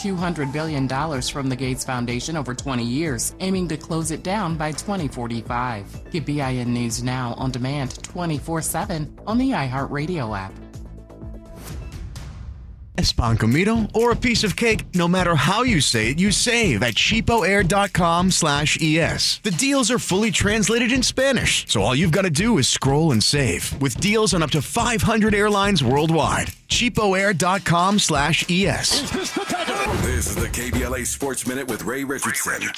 $200 billion from the Gates Foundation over 20 years, aiming to close it down by 2045. Get BIN News Now on demand 24/7 on the iHeartRadio app. A pan comido or a piece of cake, no matter how you say it, you save at cheapoair.com/ES. The deals are fully translated in Spanish, so all you've got to do is scroll and save. With deals on up to 500 airlines worldwide. cheapoair.com/ES. This is the KBLA Sports Minute with Ray Richardson.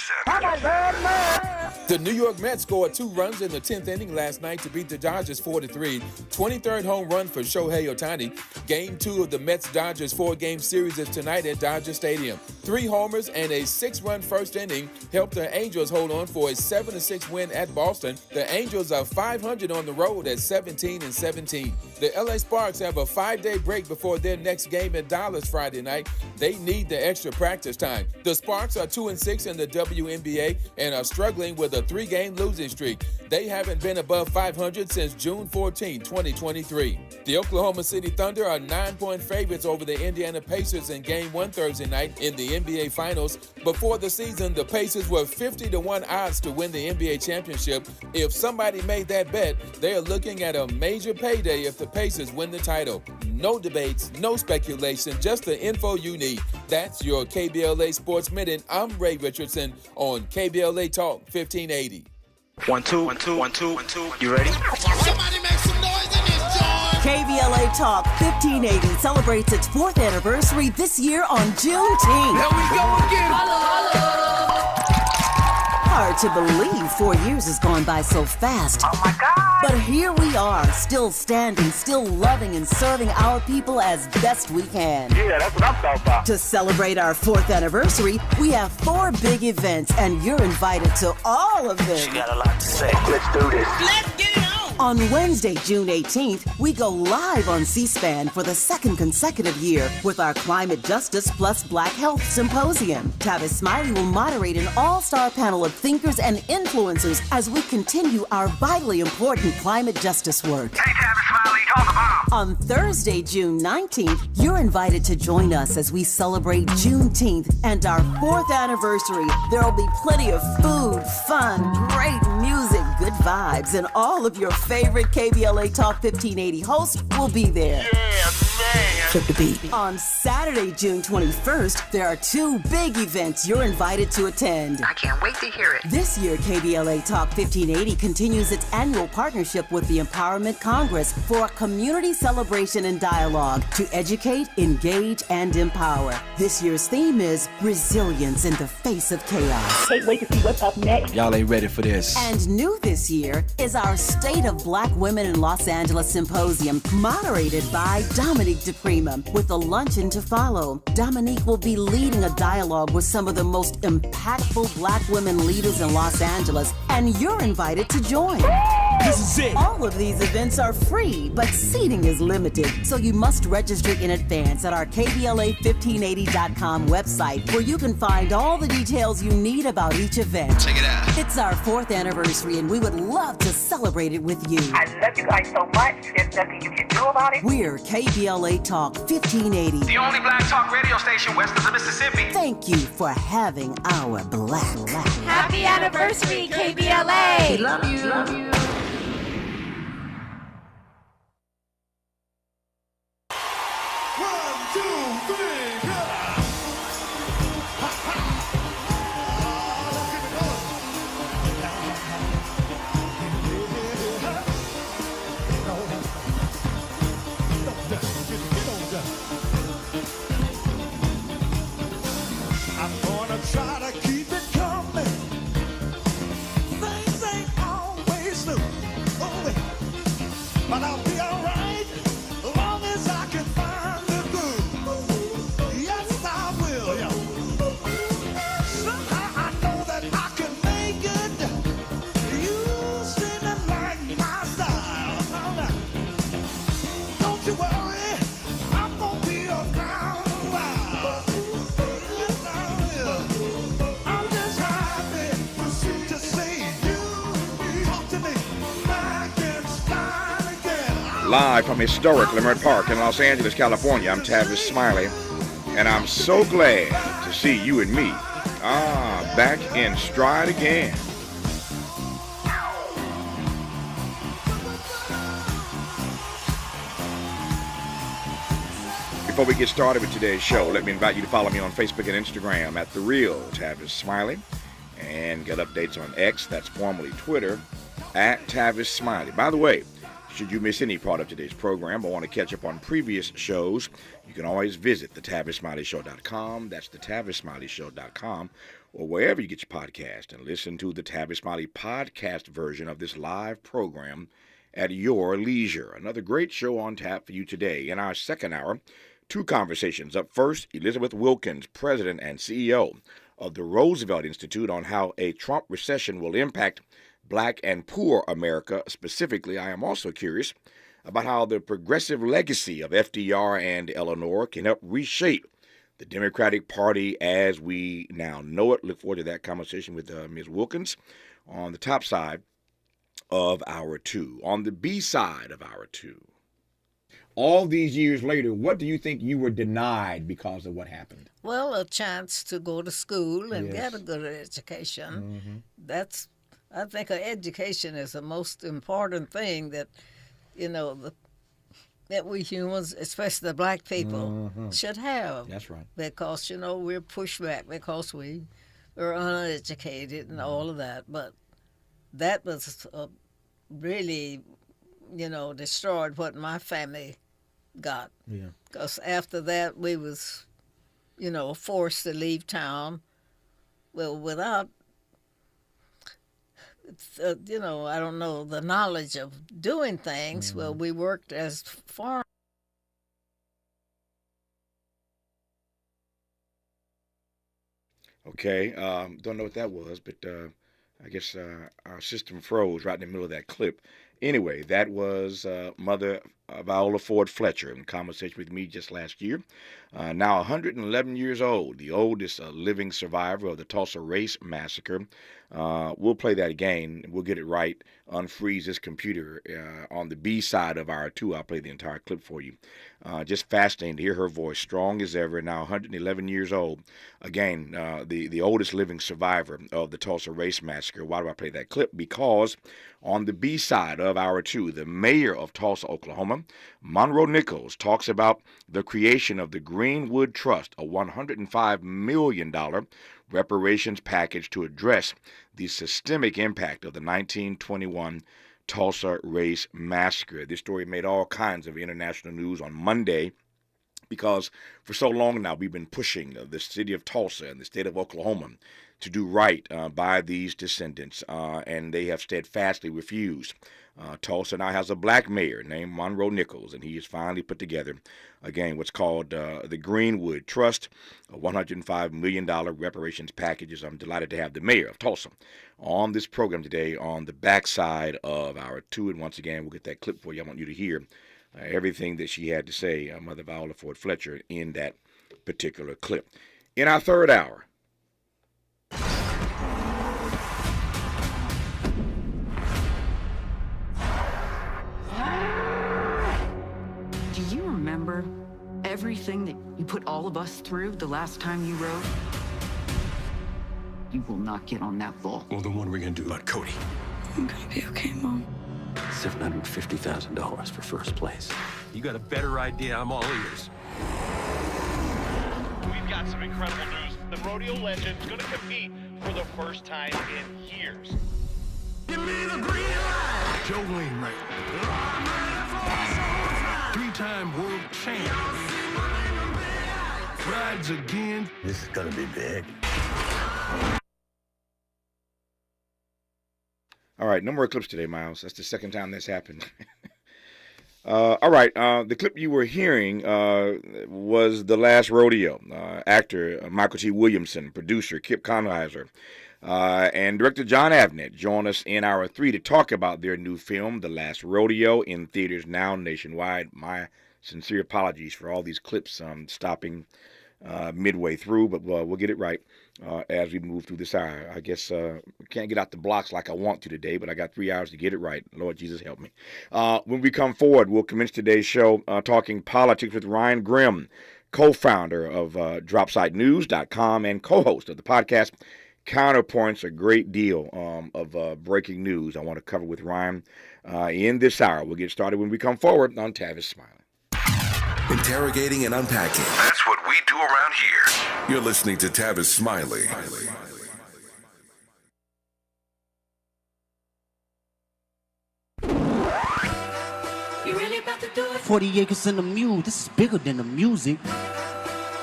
The New York Mets scored 2 runs in the 10th inning last night to beat the Dodgers 4-3. 23rd home run for Shohei Ohtani. Game 2 of the Mets-Dodgers 4-game series is tonight at Dodger Stadium. 3 homers and a 6-run first inning helped the Angels hold on for a 7-6 win at Boston. The Angels are 500 on the road at 17-17. The LA Sparks have a 5-day break before their next game at Dallas Friday night. They need the extra practice time. The Sparks are 2-6 in the WNBA and are struggling with a 3-game losing streak. They haven't been above 500 since June 14, 2023. The Oklahoma City Thunder are 9-point favorites over the Indiana Pacers in Game 1 Thursday night in the NBA Finals. Before the season, the Pacers were 50-1 odds to win the NBA championship. If somebody made that bet, they are looking at a major payday if the Pacers win the title. No debates, no speculation, just the info you need. That's your KBLA Sports Minute. I'm Ray Richardson on KBLA Talk 1580. 1 2 1 2 1 2 1 2. You ready? Somebody make some noise in this joint. KBLA Talk 1580 celebrates its 4th anniversary this year on Juneteenth. Here we go again. Holla, holla. Hard to believe 4 years has gone by so fast. Oh my God. But here we are, still standing, still loving and serving our people as best we can. Yeah, that's what I'm talking about. To celebrate our 4th anniversary, we have 4 big events, and you're invited to all of them. She got a lot to say. Let's do this. Let's get it on. On Wednesday, June 18th, we go live on C-SPAN for the 2nd consecutive year with our Climate Justice Plus Black Health Symposium. Tavis Smiley will moderate an all-star panel of thinkers and influencers as we continue our vitally important climate justice work. Hey, Tavis Smiley, talk about. On Thursday, June 19th, you're invited to join us as we celebrate Juneteenth and our 4th anniversary. There will be plenty of food, fun, great music, good vibes, and all of your favorite KBLA Talk 1580 hosts will be there. Yeah, man. Flip the beat. On Saturday, June 21st, there are 2 big events you're invited to attend. I can't wait to hear it. This year, KBLA Talk 1580 continues its annual partnership with the Empowerment Congress for a community celebration and dialogue to educate, engage, and empower. This year's theme is Resilience in the Face of Chaos. Can't wait to see what's up next. Y'all ain't ready for this. And new this year is our State of Black Women in Los Angeles Symposium, moderated by Dominique DePrima, with a luncheon to follow. Dominique will be leading a dialogue with some of the most impactful Black women leaders in Los Angeles, and you're invited to join. This is it. All of these events are free, but seating is limited, so you must register in advance at our KBLA1580.com website, where you can find all the details you need about each event. Check it out. It's our 4th anniversary, and we would love to celebrate it with you. I love you guys so much. There's nothing you can do about it. We're KBLA Talk 1580. The only black talk radio station west of the Mississippi. Thank you for having our black. Happy anniversary, KBLA. Love you. Love you. Try to keep it coming. Things ain't always smooth. Oh, but I'll be alright as long as I can find the good. Yes, I will. Yeah. Somehow I know that I can make it. You seem to like my style. Don't you worry, I'm gonna be around. Live from historic Leimert Park in Los Angeles, California, I'm Tavis Smiley, and I'm so glad to see you and me. Back in stride again. Before we get started with today's show, let me invite you to follow me on Facebook and Instagram at The Real Tavis Smiley, and get updates on X, that's formerly Twitter, at Tavis Smiley. By the way, should you miss any part of today's program or want to catch up on previous shows, you can always visit thetavisSmileyShow.com. That's thetavisSmileyShow.com, or wherever you get your podcast, and listen to the Tavis Smiley podcast version of this live program at your leisure. Another great show on tap for you today. In our second hour, two conversations. Up first, Elizabeth Wilkins, President and CEO of the Roosevelt Institute, on how a Trump recession will impact Black and poor America. Specifically, I am also curious about how the progressive legacy of FDR and Eleanor can help reshape the Democratic Party as we now know it. Look forward to that conversation with Ms. Wilkins on the top side of hour two. On the B side of hour two, all these years later, what do you think you were denied because of what happened? Well, a chance to go to school and get a good education. Mm-hmm. I think education is the most important thing that, that we humans, especially the black people, should have. That's right. Because, we're pushed back because we are uneducated and all of that. But that was really, destroyed what my family got. Yeah. Because after that, we was, forced to leave town. Well, without... I don't know, the knowledge of doing things. Well, we worked as farmers. Okay, don't know what that was, but I guess our system froze right in the middle of that clip. Anyway, that was Mother Viola Ford Fletcher in conversation with me just last year. Now 111 years old, the oldest living survivor of the Tulsa Race Massacre. We'll play that again. We'll get it right. Unfreeze this computer on the B side of hour two. I'll play the entire clip for you. Just fascinating to hear her voice, strong as ever, now 111 years old. Again, the oldest living survivor of the Tulsa Race Massacre. Why do I play that clip? Because on the B side of hour two, the mayor of Tulsa, Oklahoma, Monroe Nichols, talks about the creation of the Greenwood Trust, a $105 million reparations package to address the systemic impact of the 1921 Tulsa Race Massacre. This story made all kinds of international news on Monday because for so long now we've been pushing the city of Tulsa and the state of Oklahoma to do right by these descendants, and they have steadfastly refused. Tulsa now has a black mayor named Monroe Nichols, and he has finally put together, again, what's called the Greenwood Trust, a $105 million reparations package. I'm delighted to have the mayor of Tulsa on this program today on the backside of hour two. And once again, we'll get that clip for you. I want you to hear everything that she had to say, Mother Viola Ford Fletcher, in that particular clip. In our third hour, do you remember everything that you put all of us through the last time you rode? You will not get on that bull. Well, then what are we going to do about Cody? I'm gonna be okay, Mom. $750,000 for first place. You got a better idea, I'm all ears. We've got some incredible news. The rodeo legend is going to compete for the first time in years. Give me the green light. Joe Wainwright. Three-time world champion. Rides again. This is gonna be big. All right, no more clips today, Miles. That's the second time that's happened. All right, the clip you were hearing was The Last Rodeo. Actor Michael T. Williamson, producer Kip Conheiser, and director John Avnet join us in hour three to talk about their new film, The Last Rodeo, in theaters now nationwide. My sincere apologies for all these clips stopping midway through, but we'll get it right as we move through this hour. I guess can't get out the blocks like I want to today, but I got 3 hours to get it right. Lord Jesus, help me. When we come forward, we'll commence today's show talking politics with Ryan Grimm, co-founder of dropsitenews.com and co-host of the podcast Counterpoints, a great deal of breaking news I want to cover with Ryan in this hour. We'll get started when we come forward on Tavis Smiley. Interrogating and unpacking. That's what we do around here. You're listening to Tavis Smiley. You really about to do it? 40 acres and a mule. This is bigger than the music.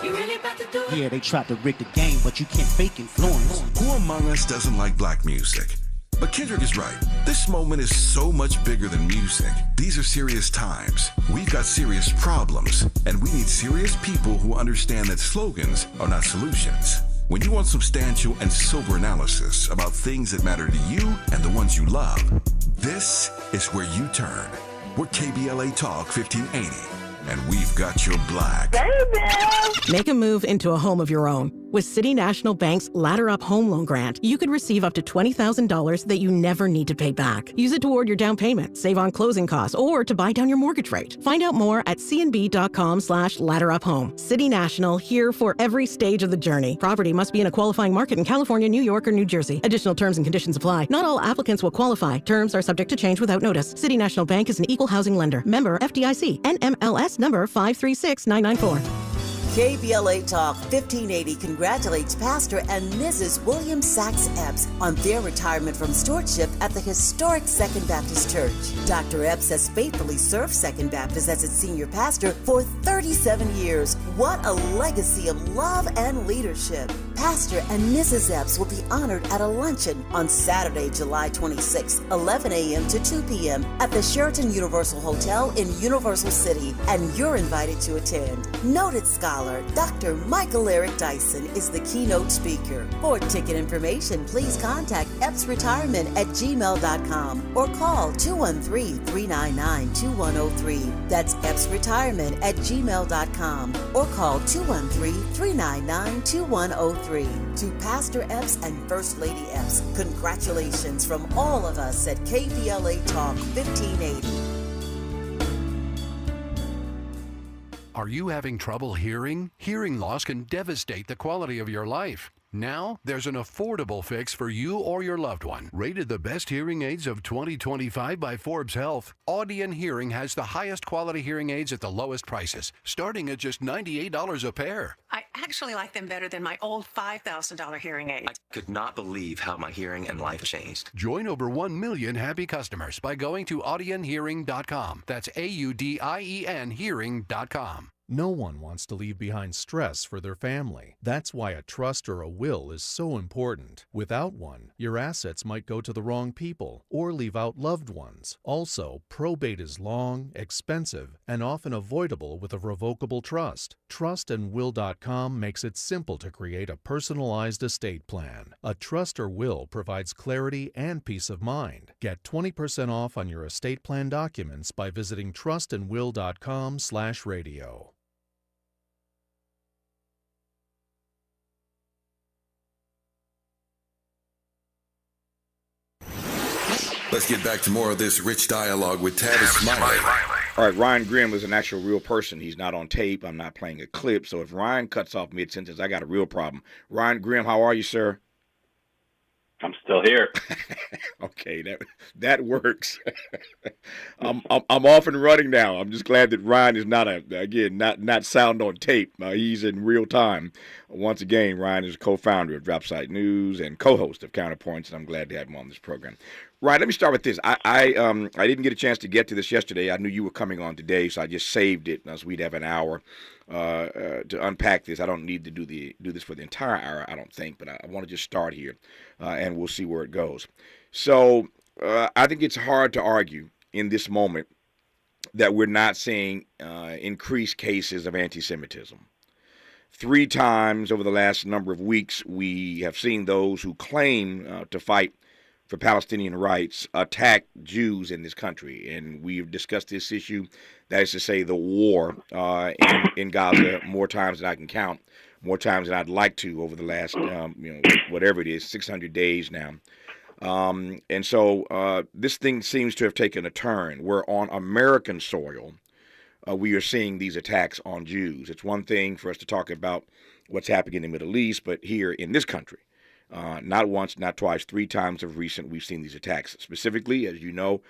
You really about to do it? Yeah, they tried to rig the game, but you can't fake influence. Who among us doesn't like black music? But Kendrick is right. This moment is so much bigger than music. These are serious times. We've got serious problems, and we need serious people who understand that slogans are not solutions. When you want substantial and sober analysis about things that matter to you and the ones you love, this is where you turn. We're KBLA Talk 1580, and we've got your black. Make a move into a home of your own. With City National Bank's Ladder Up Home Loan Grant, you could receive up to $20,000 that you never need to pay back. Use it toward your down payment, save on closing costs, or to buy down your mortgage rate. Find out more at cnb.com/ladderuphome. City National, here for every stage of the journey. Property must be in a qualifying market in California, New York, or New Jersey. Additional terms and conditions apply. Not all applicants will qualify. Terms are subject to change without notice. City National Bank is an equal housing lender. Member FDIC. NMLS number 536994. KBLA Talk 1580 congratulates Pastor and Mrs. William Sachs Epps on their retirement from stewardship at the historic Second Baptist Church. Dr. Epps has faithfully served Second Baptist as its senior pastor for 37 years. What a legacy of love and leadership. Pastor and Mrs. Epps will be honored at a luncheon on Saturday, July 26, 11 a.m. to 2 p.m. at the Sheraton Universal Hotel in Universal City, and you're invited to attend. Noted scholar Dr. Michael Eric Dyson is the keynote speaker. For ticket information, please contact epsretirement@gmail.com or call 213-399-2103. That's epsretirement@gmail.com or call 213-399-2103. To Pastor Epps and First Lady Epps, congratulations from all of us at KBLA Talk 1580. Are you having trouble hearing? Hearing loss can devastate the quality of your life. Now, there's an affordable fix for you or your loved one. Rated the best hearing aids of 2025 by Forbes Health, Audion Hearing has the highest quality hearing aids at the lowest prices, starting at just $98 a pair. I actually like them better than my old $5,000 hearing aid. I could not believe how my hearing and life changed. Join over 1 million happy customers by going to audionhearing.com. That's AUDIEN hearing.com. No one wants to leave behind stress for their family. That's why a trust or a will is so important. Without one, your assets might go to the wrong people or leave out loved ones. Also, probate is long, expensive, and often avoidable with a revocable trust. Trustandwill.com makes it simple to create a personalized estate plan. A trust or will provides clarity and peace of mind. Get 20% off on your estate plan documents by visiting trustandwill.com/radio. Let's get back to more of this rich dialogue with Tavis Smiley. All right, Ryan Grimm is an actual real person. He's not on tape. I'm not playing a clip. So if Ryan cuts off mid-sentence, I got a real problem. Ryan Grimm, how are you, sir? I'm still here. Okay, that works. I'm off and running now. I'm just glad that Ryan is not sound on tape. He's in real time. Once again, Ryan is co-founder of Dropsite News and co-host of Counterpoints, and I'm glad to have him on this program. Ryan, let me start with this. I didn't get a chance to get to this yesterday. I knew you were coming on today, so I just saved it, so we'd have an hour to unpack this. I don't need to do this for the entire hour, I don't think, but I want to just start here, and we'll see where it goes. So I think it's hard to argue in this moment that we're not seeing increased cases of anti-Semitism. 3 times over the last number of weeks, we have seen those who claim to fight for Palestinian rights attack Jews in this country. And we've discussed this issue, that is to say the war in Gaza, more times than I can count, more times than I'd like to over the last, whatever it is, 600 days now. And so this thing seems to have taken a turn. We're on American soil. we are seeing these attacks on Jews. It's one thing for us to talk about what's happening in the Middle East, but here in this country, not once, not twice, 3 times of recent, we've seen these attacks. Specifically, as you know,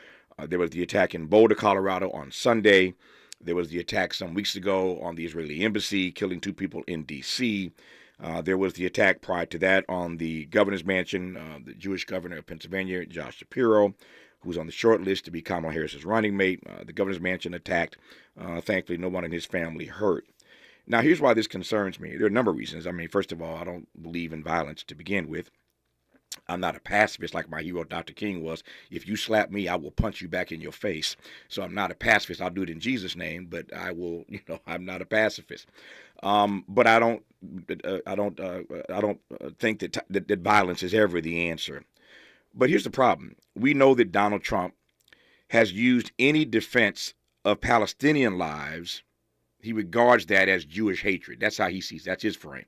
there was the attack in Boulder, Colorado on Sunday. There was the attack some weeks ago on the Israeli embassy, killing 2 people in D.C. There was the attack prior to that on the governor's mansion, the Jewish governor of Pennsylvania, Josh Shapiro, who's on the short list to be Kamala Harris's running mate. The governor's mansion attacked. Thankfully, no one in his family hurt. Now, here's why this concerns me. There are a number of reasons. I mean, first of all, I don't believe in violence to begin with. I'm not a pacifist like my hero Dr. King was. If you slap me, I will punch you back in your face. So I'm not a pacifist. I'll do it in Jesus' name, but I will, I'm not a pacifist. But I don't think that violence is ever the answer. But here's the problem. We know that Donald Trump has used any defense of Palestinian lives. He regards that as Jewish hatred. That's how he sees. That's his frame.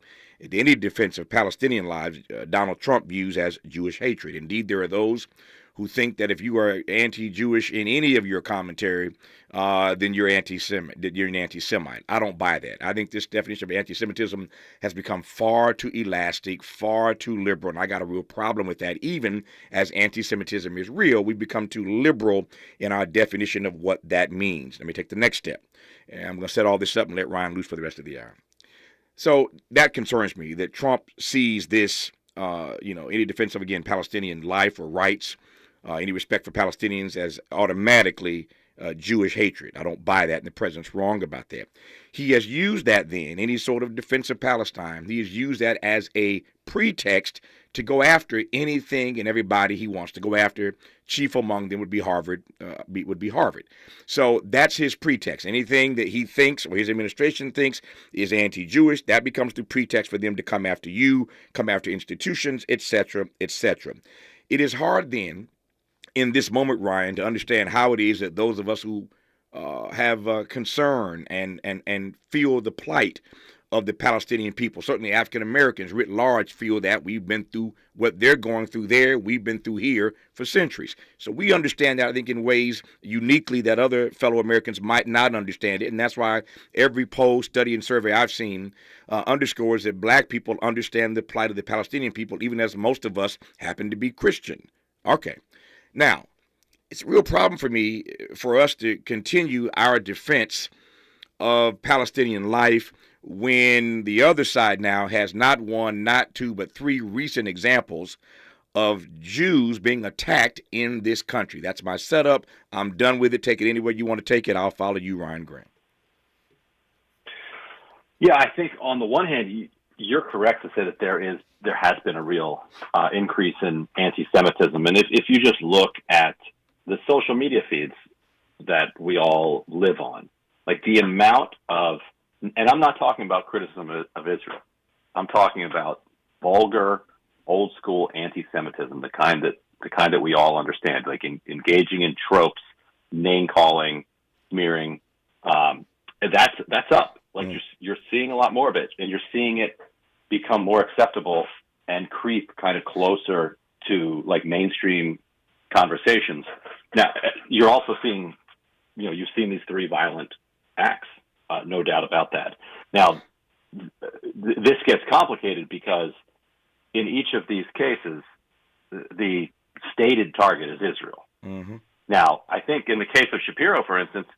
Any defense of Palestinian lives, Donald Trump views as Jewish hatred. Indeed, there are those who think that if you are anti-Jewish in any of your commentary, then you're anti-Semite. That you're an anti-Semite. I don't buy that. I think this definition of anti-Semitism has become far too elastic, far too liberal, and I got a real problem with that. Even as anti-Semitism is real, we've become too liberal in our definition of what that means. Let me take the next step. And I'm going to set all this up and let Ryan loose for the rest of the hour. So that concerns me, that Trump sees this, any defense of, again, Palestinian life or rights, any respect for Palestinians as automatically Jewish hatred. I don't buy that, and the president's wrong about that. He has used that then, any sort of defense of Palestine, he has used that as a pretext to go after anything and everybody he wants to go after. Chief among them would be Harvard. So that's his pretext. Anything that he thinks or his administration thinks is anti-Jewish, that becomes the pretext for them to come after you, come after institutions, etc., etc. It is hard then, in this moment, Ryan, to understand how it is that those of us who have concern and feel the plight of the Palestinian people, certainly African Americans writ large, feel that we've been through what they're going through there, we've been through here for centuries. So we understand that, I think, in ways uniquely that other fellow Americans might not understand it, and that's why every poll, study, and survey I've seen underscores that black people understand the plight of the Palestinian people, even as most of us happen to be Christian. Okay. Now, it's a real problem for me for us to continue our defense of Palestinian life when the other side now has not 1, not 2, but 3 recent examples of Jews being attacked in this country. That's my setup. I'm done with it. Take it anywhere you want to take it. I'll follow you, Ryan Grant. Yeah, I think on the one hand, you're correct to say that there has been a real increase in anti-Semitism. And if you just look at the social media feeds that we all live on, like the amount of, and I'm not talking about criticism of Israel. I'm talking about vulgar, old school anti-Semitism, the kind that we all understand, like engaging in tropes, name calling, smearing. And that's up. Like you're seeing a lot more of it, and you're seeing it become more acceptable and creep kind of closer to like mainstream conversations. Now, you're also seeing, you've seen these 3 violent acts. No doubt about that. Now, this gets complicated because in each of these cases, the stated target is Israel. Mm-hmm. Now, I think in the case of Shapiro, for instance,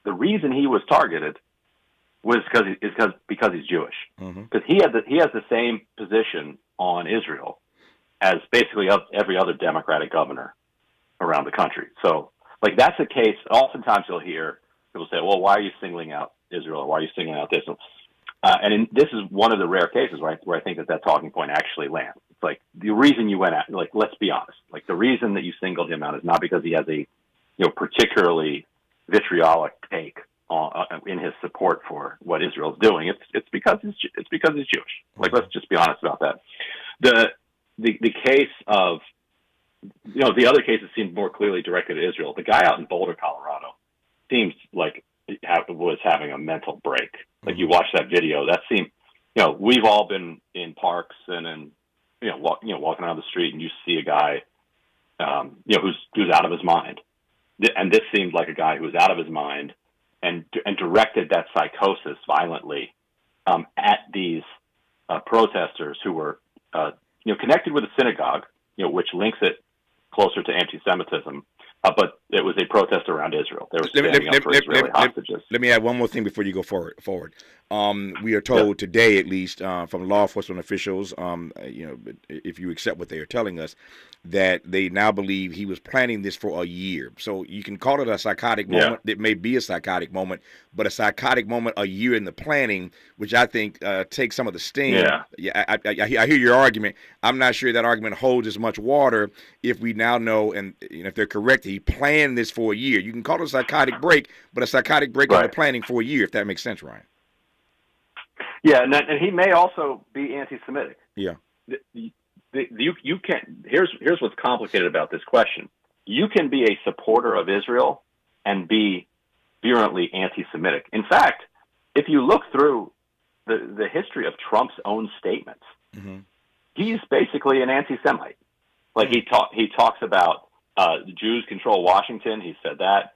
the reason he was targeted was because he's Jewish. Because he has the same position on Israel as basically every other Democratic governor around the country. So, like, that's a case. Oftentimes, you'll hear people say, "Well, why are you singling out Israel? Or why are you singling out this?" This is one of the rare cases, right, where I think that talking point actually lands. It's like the reason you went at, like, let's be honest, like the reason that you singled him out is not because he has a, particularly vitriolic take in his support for what Israel's doing. It's because he's Jewish. Like, let's just be honest about that. The case of, the other cases seem more clearly directed at Israel. The guy out in Boulder, Colorado, seems like was having a mental break. Like, you watch that video, that seemed, we've all been in parks and in, walking around the street, and you see a guy, who's out of his mind. And this seemed like a guy who was out of his mind and directed that psychosis violently at these protesters who were connected with a synagogue, which links it closer to anti-Semitism. But it was a protest around Israel. They were standing up for Israeli hostages. Let me add one more thing before you go forward. We are told today, at least from law enforcement officials, if you accept what they are telling us, that they now believe he was planning this for a year. So you can call it a psychotic moment. It may be a psychotic moment, but a psychotic moment a year in the planning, which I think takes some of the sting. I hear your argument. I'm not sure that argument holds as much water if we now know, and if they're correct, he planned this for a year. You can call it a psychotic break, but a psychotic break in the planning for a year, if that makes sense, Ryan. Yeah, and he may also be anti-Semitic. Yeah. You can. Here's what's complicated about this question. You can be a supporter of Israel and be virulently anti-Semitic. In fact, if you look through the history of Trump's own statements, he's basically an anti-Semite. Like he talks about the Jews control Washington. He said that.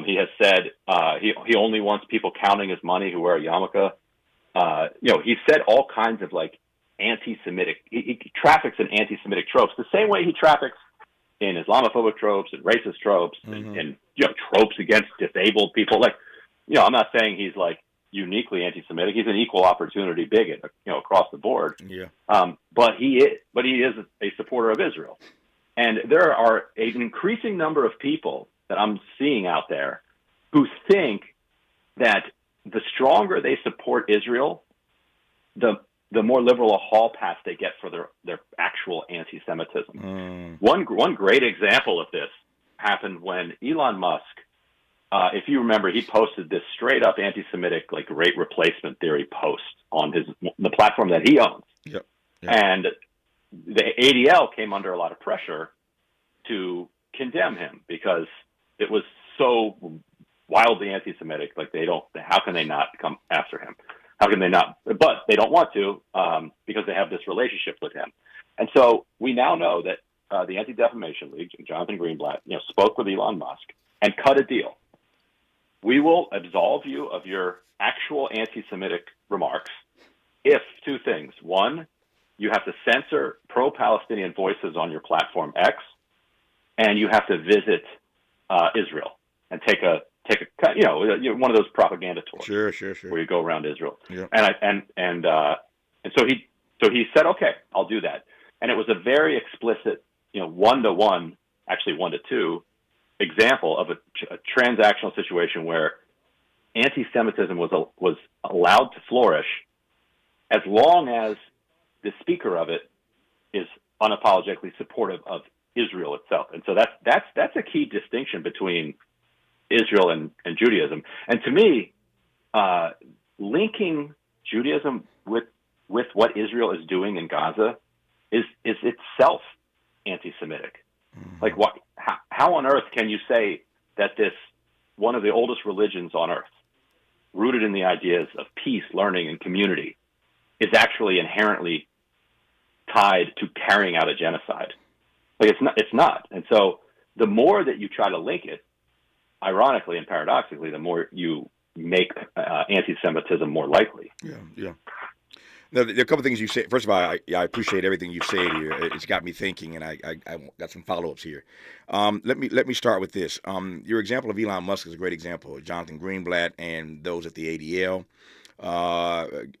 He has said he only wants people counting his money who wear a yarmulke. He said all kinds of like anti-Semitic. He traffics in anti-Semitic tropes the same way he traffics in Islamophobic tropes and racist tropes and tropes against disabled people. Like, I'm not saying he's like uniquely anti-Semitic. He's an equal opportunity bigot, across the board. Yeah. But he is a supporter of Israel, and there are an increasing number of people that I'm seeing out there who think that the stronger they support Israel, the more liberal a hall pass they get for their actual anti-Semitism. One great example of this happened when Elon Musk, if you remember, he posted this straight up anti-Semitic like great replacement theory post on the platform that he owns. Yep. And the ADL came under a lot of pressure to condemn him because it was so wildly anti-Semitic. Like how can they not come after him? How can they not? But they don't want to because they have this relationship with him. And so we now know that the Anti-Defamation League, Jonathan Greenblatt, spoke with Elon Musk and cut a deal. We will absolve you of your actual anti-Semitic remarks if two things. One, you have to censor pro-Palestinian voices on your platform X, and you have to visit Israel and take a one of those propaganda tours. Sure. Where you go around Israel. Yeah. And so he said, okay, I'll do that. And it was a very explicit, 1-to-1, actually 1-to-2 example of a transactional situation where anti-Semitism was allowed to flourish as long as the speaker of it is unapologetically supportive of Israel itself. And so that's a key distinction between Israel and Judaism. And to me, linking Judaism with what Israel is doing in Gaza is itself anti-Semitic. Like, how on earth can you say that this one of the oldest religions on earth, rooted in the ideas of peace, learning, and community, is actually inherently tied to carrying out a genocide? Like, it's not. And so the more that you try to link it, ironically and paradoxically, the more you make anti-Semitism more likely. Yeah. Now, there are a couple of things you said. First of all, I appreciate everything you've said here. It's got me thinking, and I got some follow-ups here. Let me start with this. Your example of Elon Musk is a great example. Jonathan Greenblatt and those at the ADL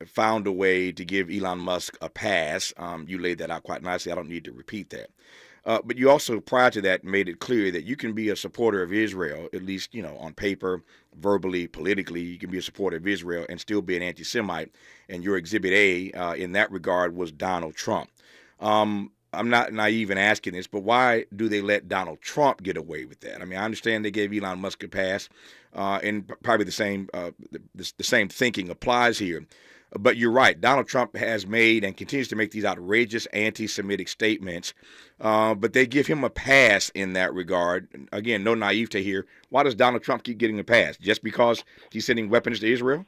found a way to give Elon Musk a pass. You laid that out quite nicely. I don't need to repeat that. But you also, prior to that, made it clear that you can be a supporter of Israel, at least, on paper, verbally, politically. You can be a supporter of Israel and still be an anti-Semite. And your Exhibit A in that regard was Donald Trump. I'm not naive in asking this, but why do they let Donald Trump get away with that? I mean, I understand they gave Elon Musk a pass, and probably the same thinking applies here. But you're right. Donald Trump has made and continues to make these outrageous anti-Semitic statements, but they give him a pass in that regard. Again, no naivete here. Why does Donald Trump keep getting a pass? Just because he's sending weapons to Israel?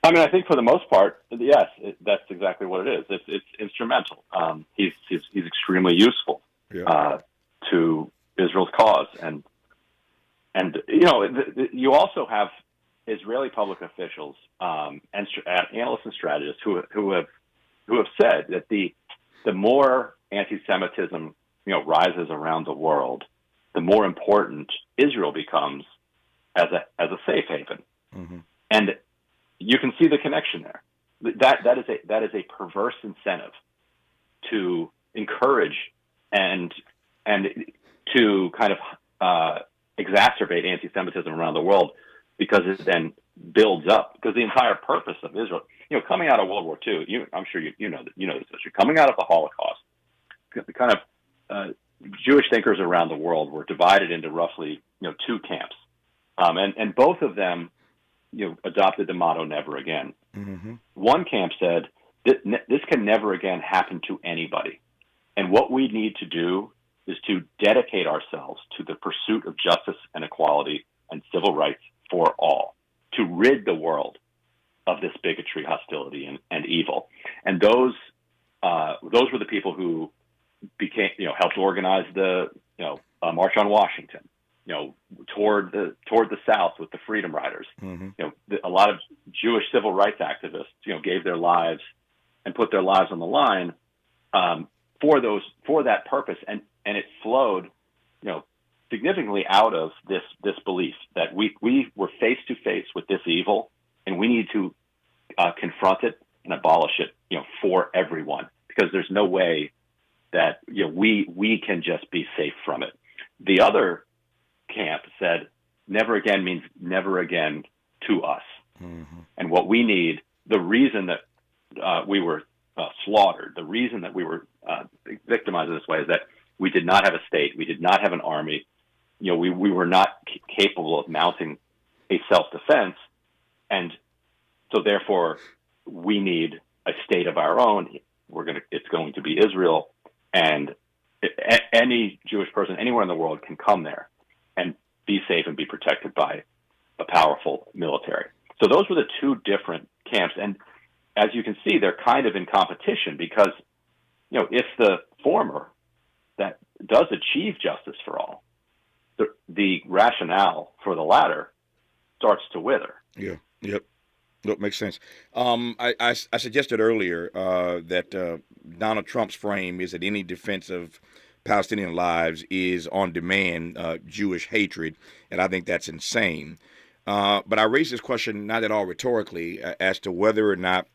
I mean, I think for the most part, yes, that's exactly what it is. It's instrumental. He's extremely useful to Israel's cause, and And you also have Israeli public officials and analysts and strategists who have said that the more anti-Semitism rises around the world, the more important Israel becomes as a safe haven. Mm-hmm. And you can see the connection there. That is a perverse incentive to encourage and to kind of exacerbate anti-Semitism around the world, because it then builds up. Because the entire purpose of Israel, coming out of World War II, I'm sure you know this history. Coming out of the Holocaust, the kind of Jewish thinkers around the world were divided into roughly two camps, and both of them adopted the motto "Never Again." Mm-hmm. One camp said this can never again happen to anybody, and what we need to do is to dedicate ourselves to the pursuit of justice and equality and civil rights for all, to rid the world of this bigotry, hostility, and evil. And those were the people who helped organize the March on Washington, toward the South with the Freedom Riders. Mm-hmm. A lot of Jewish civil rights activists, gave their lives and put their lives on the line for that purpose, and it flowed, significantly out of this belief that we were face to face with this evil, and we need to confront it and abolish it, for everyone, because there's no way that we can just be safe from it. The other camp said never again means never again to us. Mm-hmm. And what we need, the reason that we were slaughtered, the reason that we were victimized in this way, is that we did not have a state, we did not have an army, we were not capable of mounting a self-defense, and so therefore we need a state of our own. It's going to be Israel, and any Jewish person anywhere in the world can come there and be safe and be protected by a powerful military. So those were the two different camps, and as you can see, they're kind of in competition, because if the former that does achieve justice for all, the rationale for the latter starts to wither. Yeah. Yep. That makes sense. I suggested earlier that Donald Trump's frame is that any defense of Palestinian lives is on demand Jewish hatred, and I think that's insane. But I raised this question not at all rhetorically as to whether or not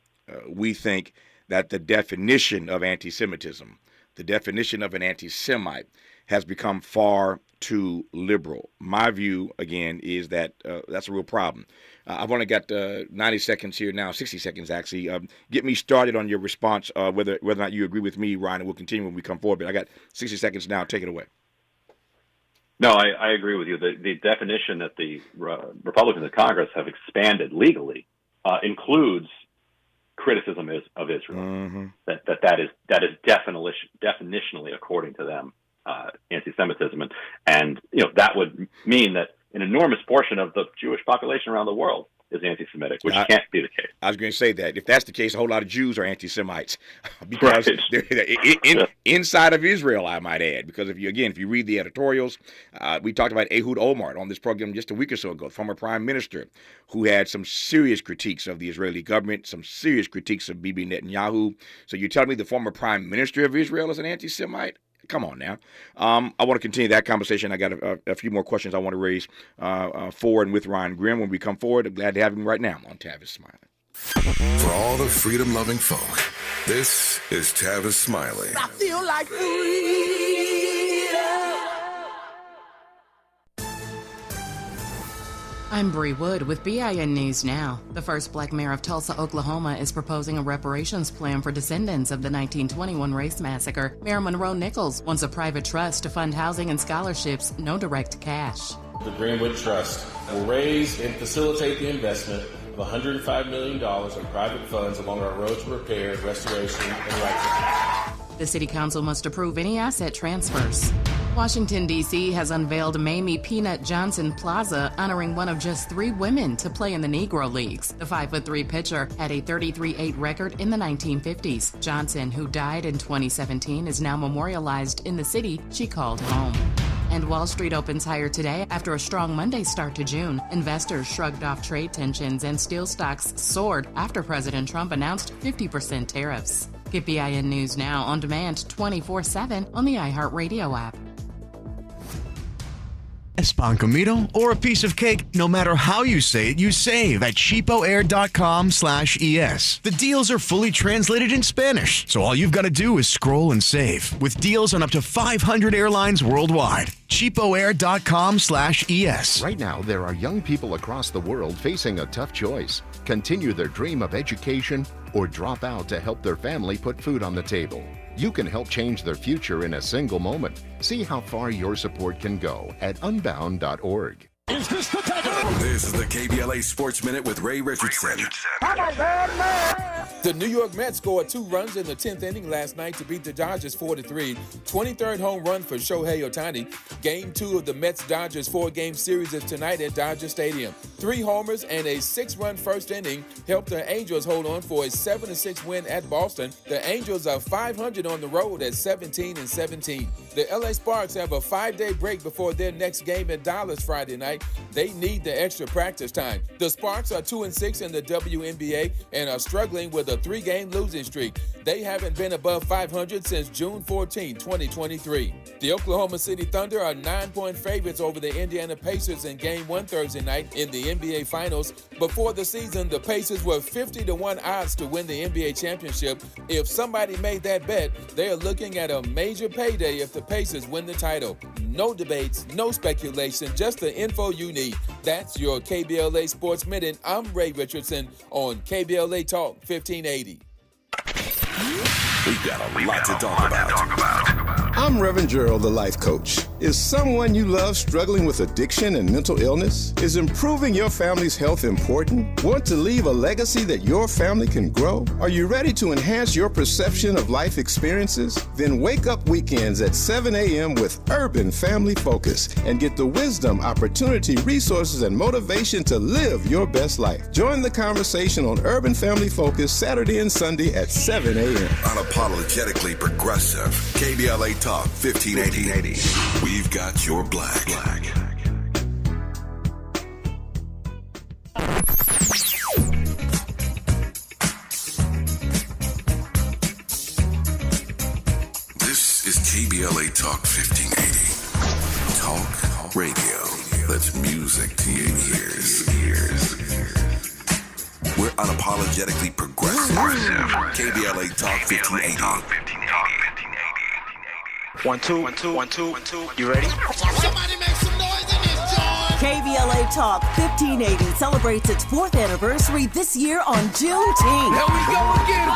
we think that the definition of anti-Semitism, the definition of an anti-Semite, has become far too liberal. My view, again, is that that's a real problem. I've only got 90 seconds here now, 60 seconds actually. Get me started on your response, whether or not you agree with me, Ryan, and we'll continue when we come forward. But I got 60 seconds now. Take it away. No, I agree with you. The definition that the Republicans in Congress have expanded legally includes criticism of Israel. Mm-hmm. That is definitionally, according to them, anti-Semitism, and that would mean that an enormous portion of the Jewish population around the world is anti-Semitic, which can't be the case. I was going to say that if that's the case, a whole lot of Jews are anti-Semites, because they're inside of Israel, I might add. Because if you read the editorials, we talked about Ehud Olmert on this program just a week or so ago, former prime minister, who had some serious critiques of the Israeli government, some serious critiques of Bibi Netanyahu. So you tell me the former prime minister of Israel is an anti-Semite? Come on now. I want to continue that conversation. I got a few more questions I want to raise for and with Ryan Grimm when we come forward. I'm glad to have him right now on Tavis Smiley. For all the freedom-loving folk, this is Tavis Smiley. I feel like freedom. I'm Bree Wood with BIN News Now. The first black mayor of Tulsa, Oklahoma is proposing a reparations plan for descendants of the 1921 race massacre. Mayor Monroe Nichols wants a private trust to fund housing and scholarships, no direct cash. The Greenwood Trust will raise and facilitate the investment of $105 million in private funds along our roads repair, restoration, and right. The City Council must approve any asset transfers. Washington, D.C. has unveiled Mamie Peanut Johnson Plaza, honoring one of just 3 women to play in the Negro Leagues. The 5'3" pitcher had a 33-8 record in the 1950s. Johnson, who died in 2017, is now memorialized in the city she called home. And Wall Street opens higher today after a strong Monday start to June. Investors shrugged off trade tensions and steel stocks soared after President Trump announced 50% tariffs. Get BIN News Now on demand 24/7 on the iHeartRadio app. A pan comido or a piece of cake, no matter how you say it, you save at cheapoair.com/ES. The deals are fully translated in Spanish, so all you've got to do is scroll and save. With deals on up to 500 airlines worldwide. cheapoair.com/ES. Right now, there are young people across the world facing a tough choice. Continue their dream of education or drop out to help their family put food on the table. You can help change their future in a single moment. See how far your support can go at unbound.org. Is this the tackle? This is the KBLA Sports Minute with Ray Richardson. The New York Mets scored 2 runs in the 10th inning last night to beat the Dodgers 4-3. 23rd home run for Shohei Ohtani. Game 2 of the Mets-Dodgers 4-game series is tonight at Dodger Stadium. 3 homers and a 6-run first inning helped the Angels hold on for a 7-6 win at Boston. The Angels are 500 on the road at 17-17. The LA Sparks have a 5-day break before their next game at Dallas Friday night. They need the extra practice time. The Sparks are 2-6 in the WNBA and are struggling with a 3-game losing streak. They haven't been above 500 since June 14, 2023. The Oklahoma City Thunder are 9-point favorites over the Indiana Pacers in Game 1 Thursday night in the NBA Finals. Before the season, the Pacers were 50-1 odds to win the NBA championship. If somebody made that bet, they are looking at a major payday if the Pacers win the title. No debates, no speculation, just the info you need. That's your KBLA Sports Minute. I'm Ray Richardson on KBLA Talk 1580. We've got a lot to talk about. I'm Reverend Gerald, the life coach. Is someone you love struggling with addiction and mental illness? Is improving your family's health important? Want to leave a legacy that your family can grow? Are you ready to enhance your perception of life experiences? Then wake up weekends at 7 a.m. with Urban Family Focus and get the wisdom, opportunity, resources, and motivation to live your best life. Join the conversation on Urban Family Focus Saturday and Sunday at 7 a.m. Unapologetically progressive. KBLA Talk 1580. We've got your black. This is KBLA Talk 1580. Talk radio. That's music to your ears. We're unapologetically progressive. KBLA Talk 1580. 1 2 1 2 1 2 1 2. You ready? Somebody make some noise in this joint. KBLA Talk 1580 celebrates its 4th anniversary this year on Juneteenth. Here we go again.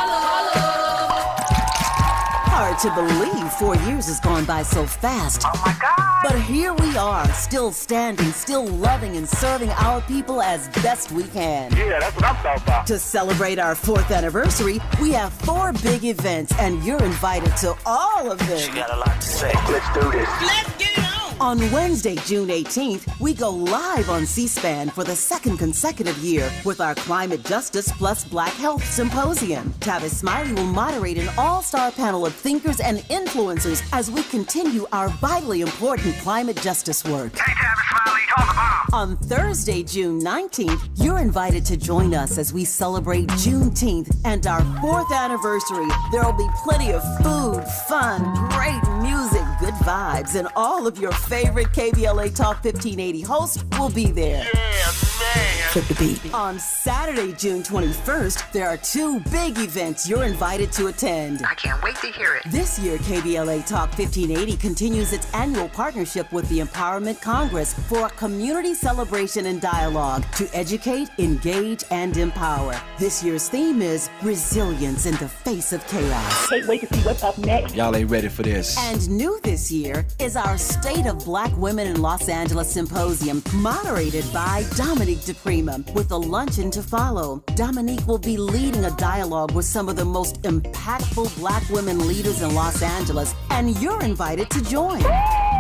Hard to believe 4 years has gone by so fast. Oh my God. But here we are, still standing, still loving and serving our people as best we can. Yeah, that's what I'm talking about. To celebrate our 4th anniversary, we have 4 big events, and you're invited to all of them. She got a lot to say. Let's do this. Let's get it on! On Wednesday, June 18th, we go live on C-SPAN for the 2nd consecutive year with our Climate Justice plus Black Health Symposium. Tavis Smiley will moderate an all-star panel of thinkers and influencers as we continue our vitally important climate justice work. Hey, Tavis Smiley, talk about. On Thursday, June 19th, you're invited to join us as we celebrate Juneteenth and our 4th anniversary. There'll be plenty of food, fun, great music, good vibes, and all of your favorite KBLA Talk 1580 hosts will be there. Yeah, man. Flip the beat. On Saturday, June 21st, there are 2 big events you're invited to attend. I can't wait to hear it. This year, KBLA Talk 1580 continues its annual partnership with the Empowerment Congress for a community celebration and dialogue to educate, engage, and empower. This year's theme is resilience in the face of chaos. Can't wait to see what's up next. Y'all ain't ready for this. And new this year is our State of Black Women in Los Angeles Symposium, moderated by Dominique DePrima, with a luncheon to follow. Dominique will be leading a dialogue with some of the most impactful Black women leaders in Los Angeles, and you're invited to join.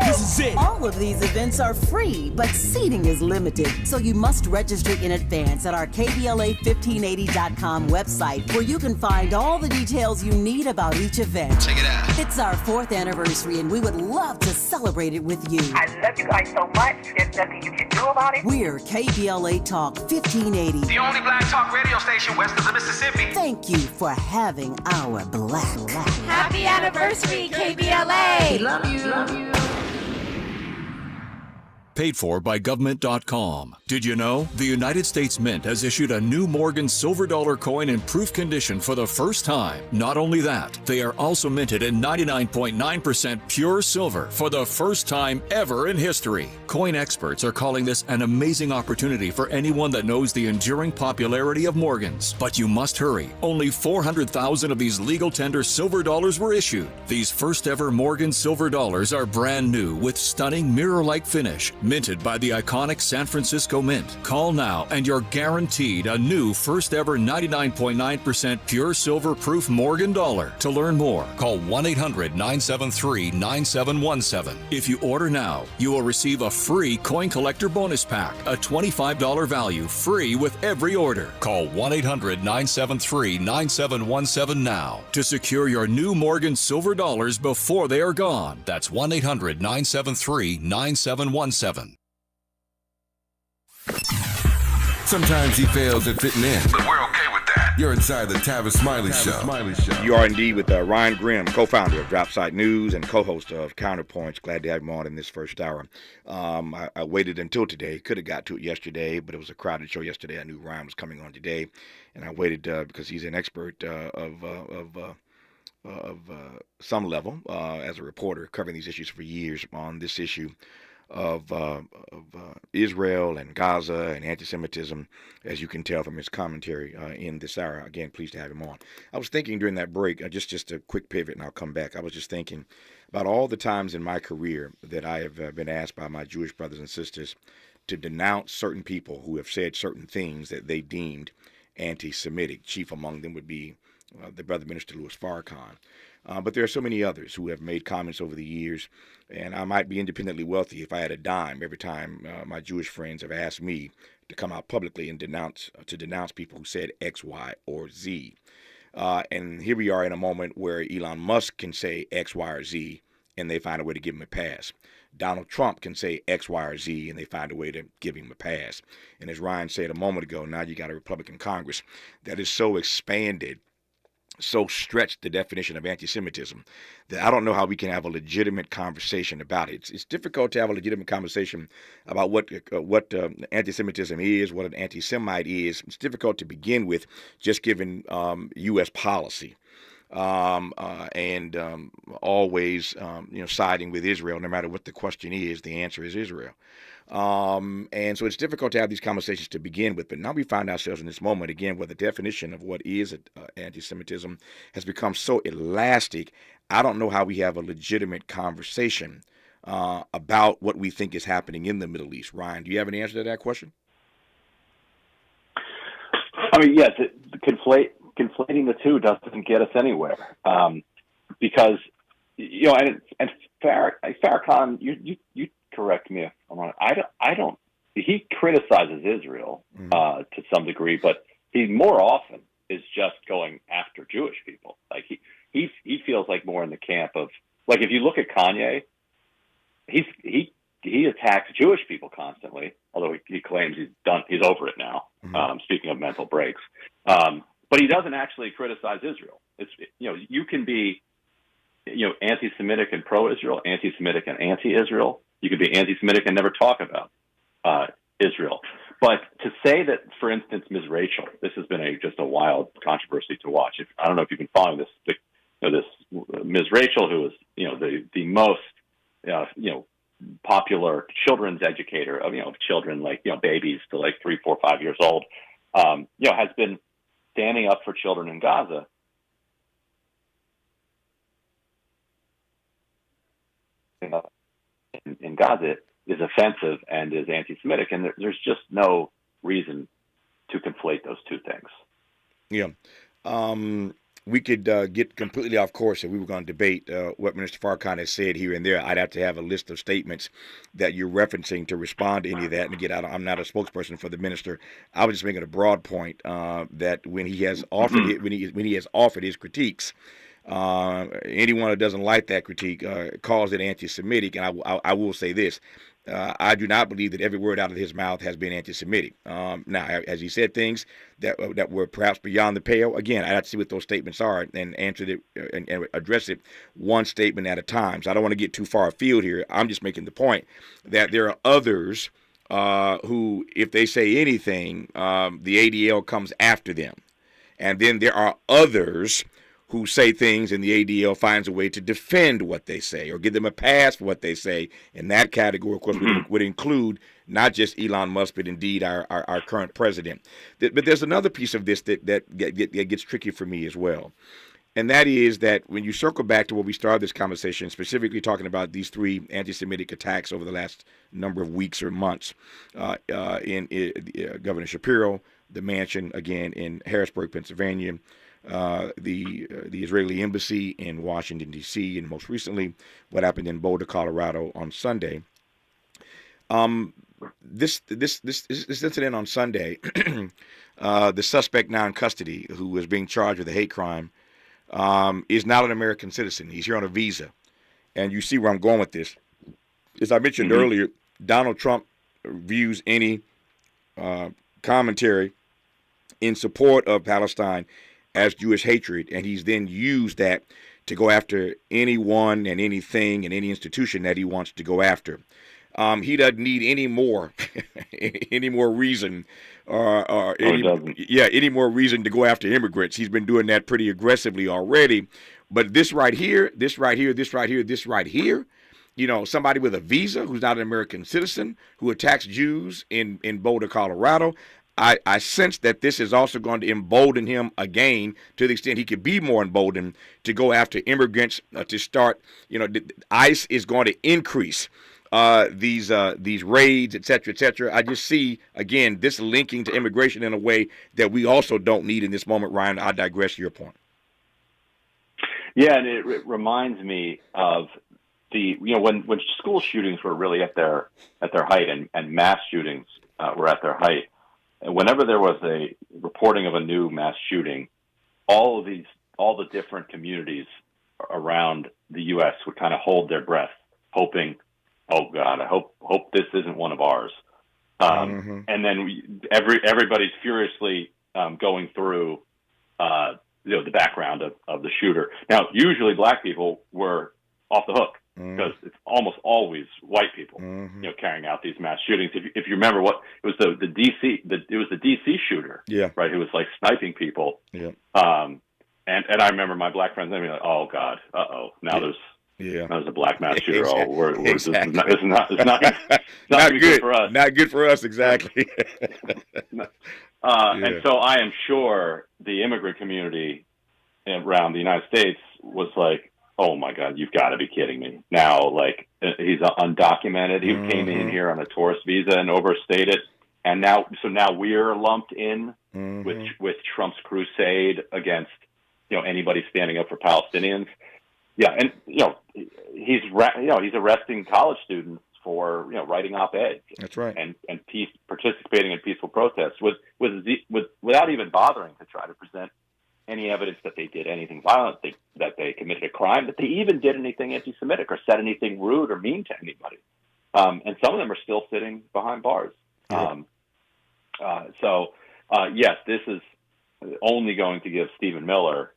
This is it. All of these events are free, but seating is limited, so you must register in advance at our KBLA1580.com website, where you can find all the details you need about each event. Check it out. It's our 4th anniversary, and we would love to celebrate it with you. I love you guys so much. There's nothing you can do about it. We're KBLA Talk 1580. The only black talk radio station west of the Mississippi. Thank you for having our black. Happy anniversary, KBLA. Love you. Love you. Paid for by government.com. Did you know? The United States Mint has issued a new Morgan silver dollar coin in proof condition for the first time. Not only that, they are also minted in 99.9% pure silver for the first time ever in history. Coin experts are calling this an amazing opportunity for anyone that knows the enduring popularity of Morgans. But you must hurry. Only 400,000 of these legal tender silver dollars were issued. These first ever Morgan silver dollars are brand new with stunning mirror-like finish, minted by the iconic San Francisco Mint. Call now and you're guaranteed a new first ever 99.9% pure silver proof Morgan dollar. To learn more, call 1-800-973-9717. If you order now, you will receive a free coin collector bonus pack, a $25 value, free with every order. Call 1-800-973-9717 now to secure your new Morgan silver dollars before they are gone. That's 1-800-973-9717. Sometimes he fails at fitting in, but we're okay with that. You're inside the Tavis Smiley Show. You are indeed with Ryan Grimm, co-founder of Dropsite News and co-host of Counterpoints. Glad to have him on in this first hour. I waited until today. Could have got to it yesterday, but it was a crowded show yesterday. I knew Ryan was coming on today, and I waited because he's an expert of some level as a reporter, covering these issues for years on this issue of Israel and Gaza and anti-Semitism, as you can tell from his commentary in this hour. Again, pleased to have him on. I was thinking during that break, just a quick pivot and I'll come back. I was just thinking about all the times in my career that I have been asked by my Jewish brothers and sisters to denounce certain people who have said certain things that they deemed anti-Semitic. Chief among them would be the brother minister Louis Farrakhan. But there are so many others who have made comments over the years, and I might be independently wealthy if I had a dime every time my Jewish friends have asked me to come out publicly and denounce people who said X, Y, or Z. And here we are in a moment where Elon Musk can say X, Y, or Z, and they find a way to give him a pass. Donald Trump can say X, Y, or Z, and they find a way to give him a pass. And as Ryan said a moment ago, now you got a Republican Congress that is so expanded, so stretched the definition of anti-Semitism that I don't know how we can have a legitimate conversation about it. It's difficult to have a legitimate conversation about what anti-Semitism is, what an anti-Semite is. It's difficult to begin with, just given U.S. policy and always siding with Israel. No matter what the question is, the answer is Israel. And so it's difficult to have these conversations to begin with, but now we find ourselves in this moment again where the definition of what is anti-Semitism has become so elastic. I don't know how we have a legitimate conversation about what we think is happening in the Middle East. Ryan, do you have an answer to that question? I mean, yes, conflating the two doesn't get us anywhere, because and Farrakhan, you correct me if I'm wrong. I don't. He criticizes Israel to some degree, but he more often is just going after Jewish people. Like he feels like more in the camp of, like, if you look at Kanye, he attacks Jewish people constantly, although he claims he's over it now. Speaking of mental breaks, but he doesn't actually criticize Israel. It's you can be anti-Semitic and pro-Israel, anti-Semitic and anti-Israel. You could be anti-Semitic and never talk about Israel. But to say that, for instance, Ms. Rachel, this has been just a wild controversy to watch. I don't know if you've been following this. This Ms. Rachel, who is the most popular children's educator of children, like babies to like 3, 4, 5 years old, has been standing up for children in Gaza. In Gaza is offensive and is anti-Semitic, and there's just no reason to conflate those two things. Yeah. we could get completely off course if we were going to debate what Minister Farrakhan has said here and there. I'd have to have a list of statements that you're referencing to respond to any of that. And again, I'm not a spokesperson for the minister. I was just making a broad point that when he has offered when he has offered his critiques, anyone who doesn't like that critique calls it anti-Semitic. And I will say this. I do not believe that every word out of his mouth has been anti-Semitic. Now, has he said things that were perhaps beyond the pale? Again, I'd have to see what those statements are and answer it and address it one statement at a time. So I don't want to get too far afield here. I'm just making the point that there are others who, if they say anything, the ADL comes after them. And then there are others who say things and the ADL finds a way to defend what they say or give them a pass for what they say. In that category, of course, would include not just Elon Musk, but indeed our current president. But there's another piece of this that gets tricky for me as well. And that is that when you circle back to where we started this conversation, specifically talking about these 3 anti-Semitic attacks over the last number of weeks or months in Governor Shapiro, the mansion, again, in Harrisburg, Pennsylvania, the Israeli embassy in Washington, D.C., and most recently what happened in Boulder, Colorado on Sunday. This incident on Sunday, the suspect now in custody who was being charged with a hate crime is not an American citizen. He's here on a visa. And you see where I'm going with this. As I mentioned earlier, Donald Trump views any commentary in support of Palestine as Jewish hatred, and he's then used that to go after anyone and anything and any institution that he wants to go after. He doesn't need any more reason any more reason to go after immigrants. He's been doing that pretty aggressively already. But this right here, you know, somebody with a visa who's not an American citizen who attacks Jews in Boulder, Colorado, I sense that this is also going to embolden him again to the extent he could be more emboldened to go after immigrants, to start, you know, ICE is going to increase these raids, et cetera, I just see, again, this linking to immigration in a way that we also don't need in this moment. Ryan, I digress your point. Yeah, and it reminds me of when school shootings were really at their height and mass shootings were at their height. Whenever there was a reporting of a new mass shooting, all the different communities around the U.S. would kind of hold their breath, hoping, oh God, I hope this isn't one of ours. And then everybody's furiously going through the background of the shooter. Now, usually black people were off the hook because it's almost always white people, carrying out these mass shootings. If you remember, what it was the DC shooter, right? Who was like sniping people. Yeah. And I remember my black friends being like, oh God, now there's a black mass shooter. Exactly. It's not good for us. Not good for us, exactly. And so I am sure the immigrant community around the United States was like, oh my God, you've got to be kidding me. Now, like, he's undocumented. He came in here on a tourist visa and overstayed it. And now we're lumped in with Trump's crusade against, anybody standing up for Palestinians. Yeah. And, he's arresting college students for, writing op-eds. That's right. And participating in peaceful protests without even bothering to try to present any evidence that they did anything violent, that they committed a crime, that they even did anything anti-Semitic or said anything rude or mean to anybody. And some of them are still sitting behind bars. Yes, this is only going to give Stephen Miller,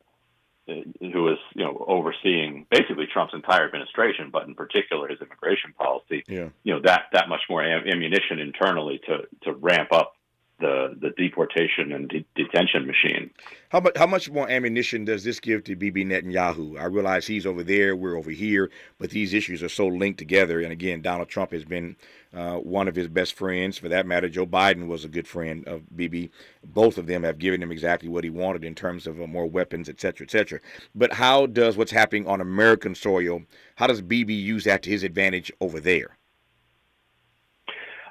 who is overseeing basically Trump's entire administration, but in particular his immigration policy, that much more ammunition internally to ramp up the deportation and detention machine. How much more ammunition does this give to Bibi Netanyahu? I realize he's over there, we're over here, but these issues are so linked together. And again, Donald Trump has been one of his best friends. For that matter, Joe Biden was a good friend of Bibi. Both of them have given him exactly what he wanted in terms of more weapons, et cetera, et cetera. But how does what's happening on American soil, how does Bibi use that to his advantage over there?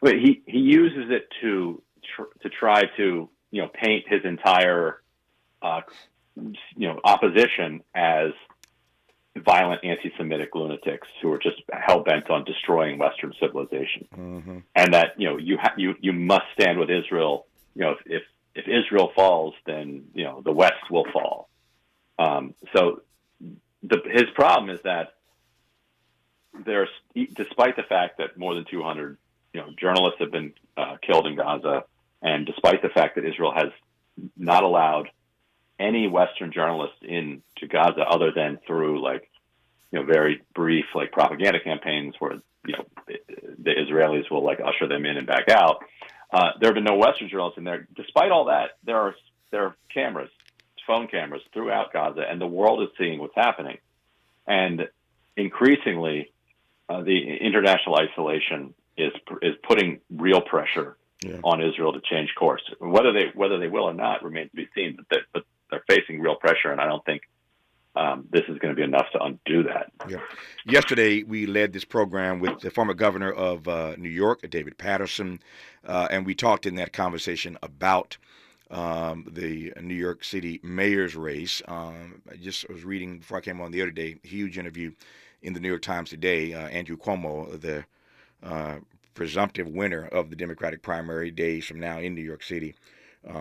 Well, he uses it to try to paint his entire opposition as violent anti-Semitic lunatics who are just hell-bent on destroying Western civilization, and that you must stand with Israel. If Israel falls, then the West will fall. So his problem is that despite the fact that more than 200 journalists have been killed in Gaza, and despite the fact that Israel has not allowed any Western journalists into Gaza other than through very brief propaganda campaigns where the Israelis will usher them in and back out. There have been no Western journalists in there. Despite all that, there are cameras, phone cameras throughout Gaza, and the world is seeing what's happening. And increasingly, the international isolation is putting real pressure on Israel to change course. Whether they will or not remains to be seen. But they're facing real pressure, and I don't think this is going to be enough to undo that. Yeah. Yesterday, we led this program with the former governor of New York, David Patterson, and we talked in that conversation about the New York City mayor's race. I was reading before I came on the other day, huge interview in the New York Times today. Andrew Cuomo, the presumptive winner of the Democratic primary days from now in New York City,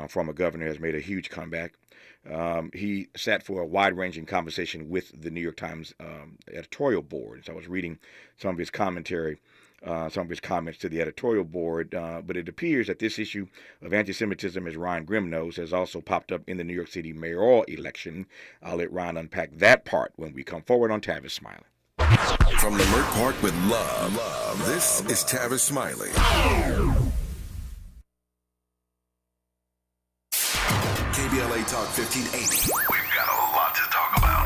former governor, has made a huge comeback. He sat for a wide-ranging conversation with the New York Times editorial board. So I was reading some of his commentary, some of his comments to the editorial board, but it appears that this issue of anti-Semitism, as Ryan Grimm knows, has also popped up in the New York City mayoral election. I'll let Ryan unpack that part when we come forward on Tavis Smiley. From Leimert Park with love, this is Tavis Smiley. KBLA Talk 1580. We've got a lot to talk about.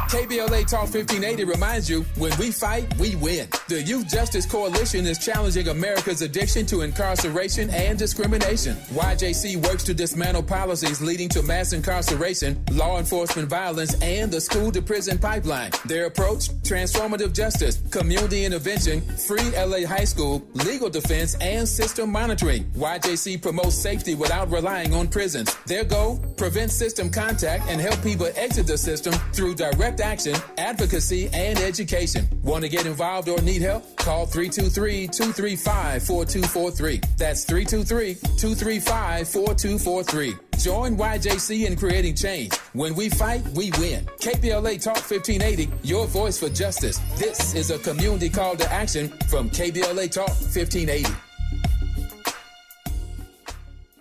KBLA Talk 1580 reminds you, when we fight, we win. The Youth Justice Coalition is challenging America's addiction to incarceration and discrimination. YJC works to dismantle policies leading to mass incarceration, law enforcement violence, and the school-to-prison pipeline. Their approach? Transformative justice, community intervention, free LA high school, legal defense, and system monitoring. YJC promotes safety without relying on prisons. Their goal? Prevent system contact and help people exit the system through direct action, advocacy, and education. Want to get involved or need help? Call 323-235-4243. That's 323-235-4243. Join YJC in creating change. When we fight, we win. KBLA Talk 1580, your voice for justice. This is a community call to action from KBLA Talk 1580.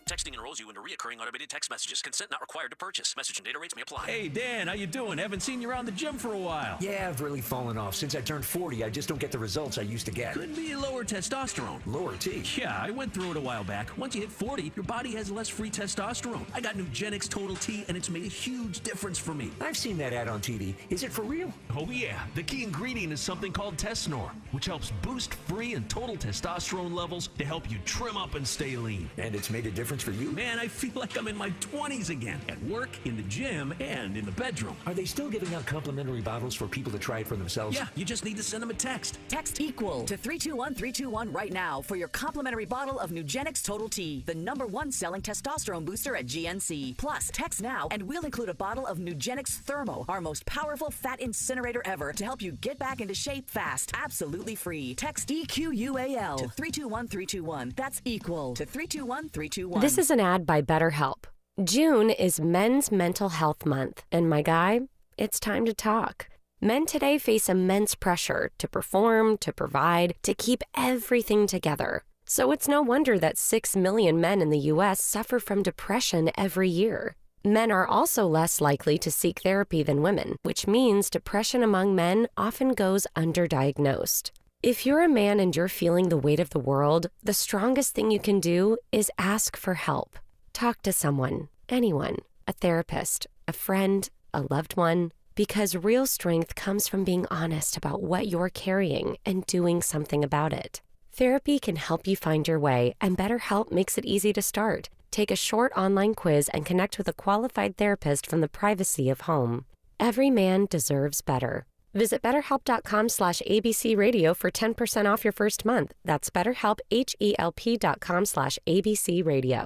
Texting enrolls you into reoccurring automated text messages. Consent not required to purchase. Message and data rates may apply. Hey, Dan, how you doing? Haven't seen you around the gym for a while. Yeah, I've really fallen off. Since I turned 40, I just don't get the results I used to get. Could be lower testosterone. Lower T? Yeah, I went through it a while back. Once you hit 40, your body has less free testosterone. I got Nugenix Total T, and it's made a huge difference for me. I've seen that ad on TV. Is it for real? Oh, yeah. The key ingredient is something called Tesnor, which helps boost free and total testosterone levels to help you trim up and stay lean. And it's made a difference for you? Man, I feel like I'm in my 20s again, at work, in the gym, and in the bedroom. Are they still giving out complimentary bottles for people to try it for themselves? Yeah, you just need to send them a text. Text EQUAL to 321-321 right now for your complimentary bottle of Nugenix Total T, the #1 selling testosterone booster at GNC. Plus, text now and we'll include a bottle of Nugenix Thermo, our most powerful fat incinerator ever, to help you get back into shape fast. Absolutely free. Text EQUAL to 321-321. That's EQUAL to 321-321. This is an ad by BetterHelp. June is Men's Mental Health Month, and my guy, it's time to talk. Men today face immense pressure to perform, to provide, to keep everything together. So it's no wonder that 6 million men in the U.S. suffer from depression every year. Men are also less likely to seek therapy than women, which means depression among men often goes underdiagnosed. If you're a man and you're feeling the weight of the world, the strongest thing you can do is ask for help. Talk to someone, anyone, a therapist, a friend, a loved one, because real strength comes from being honest about what you're carrying and doing something about it. Therapy can help you find your way, and BetterHelp makes it easy to start. Take a short online quiz and connect with a qualified therapist from the privacy of home. Every man deserves better. Visit BetterHelp.com/ABC Radio for 10% off your first month. That's BetterHelp, HELP.com/ABC Radio.